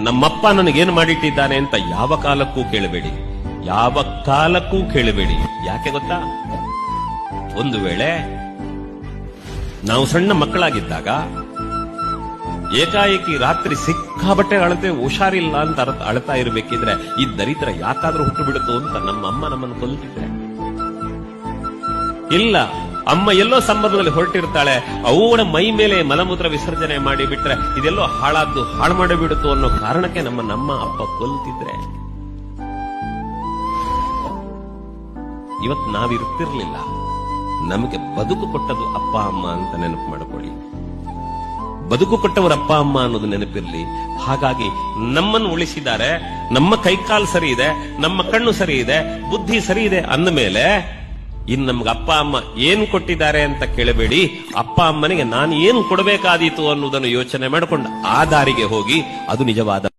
ನಮ್ಮಪ್ಪ ನನಗೇನು ಮಾಡಿಟ್ಟಿದ್ದಾನೆ ಅಂತ ಯಾವ ಕಾಲಕ್ಕೂ ಕೇಳಬೇಡಿ, ಯಾವ ಕಾಲಕ್ಕೂ ಕೇಳಬೇಡಿ. ಯಾಕೆ ಗೊತ್ತಾ? ಒಂದು ವೇಳೆ ನಾವು ಸಣ್ಣ ಮಕ್ಕಳಾಗಿದ್ದಾಗ ಏಕಾಏಕಿ ರಾತ್ರಿ ಸಿಕ್ಕಾಬಟ್ಟೆ ಅಳತೆ ಹುಷಾರಿಲ್ಲ ಅಂತ ಅಳ್ತಾ ಇರಬೇಕಿದ್ರೆ ಈ ದರಿದ್ರ ಯಾಕಾದ್ರೂ ಹುಟ್ಟು ಬಿಡುತ್ತೋ ಅಂತ ನಮ್ಮ ಅಮ್ಮ ನಮ್ಮನ್ನು ಕೊಲ್ತಿದ್ರೆ, ಇಲ್ಲ ಅಮ್ಮ ಎಲ್ಲೋ ಸಂಬಂಧದಲ್ಲಿ ಹೊರಟಿರ್ತಾಳೆ, ಅವಳ ಮೈ ಮೇಲೆ ಮಲಮೂತ್ರ ವಿಸರ್ಜನೆ ಮಾಡಿ ಬಿಟ್ರೆ ಇದೆಲ್ಲೋ ಹಾಳು ಮಾಡಿಬಿಡುತ್ತೋ ಅನ್ನೋ ಕಾರಣಕ್ಕೆ ನಮ್ಮ ಅಪ್ಪ ಕೊಲ್ತಿದ್ರೆ ಇವತ್ತು ನಾವಿರ್ತಿರ್ಲಿಲ್ಲ. ನಮಗೆ ಬದುಕು ಕೊಟ್ಟದು ಅಪ್ಪ ಅಮ್ಮ ಅಂತ ನೆನಪು ಮಾಡಿಕೊಳ್ಳಿ. ಬದುಕು ಕೊಟ್ಟವರ ಅಪ್ಪ ಅಮ್ಮ ಅನ್ನೋದು ನೆನಪಿರ್ಲಿ. ಹಾಗಾಗಿ ನಮ್ಮನ್ನು ಉಳಿಸಿದ್ದಾರೆ, ನಮ್ಮ ಕೈಕಾಲು ಸರಿ ಇದೆ, ನಮ್ಮ ಕಣ್ಣು ಸರಿ ಇದೆ, ಬುದ್ಧಿ ಸರಿ ಇದೆ ಅಂದ ಮೇಲೆ ಇನ್ನು ನಮ್ಗೆ ಅಪ್ಪ ಅಮ್ಮ ಏನು ಕೊಟ್ಟಿದ್ದಾರೆ ಅಂತ ಕೇಳಬೇಡಿ. ಅಪ್ಪ ಅಮ್ಮನಿಗೆ ನಾನು ಏನು ಕೊಡಬೇಕಾದೀತು ಅನ್ನೋದನ್ನು ಯೋಚನೆ ಮಾಡಿಕೊಂಡು ಆ ದಾರಿಗೆ ಹೋಗಿ ಅದು ನಿಜವಾದ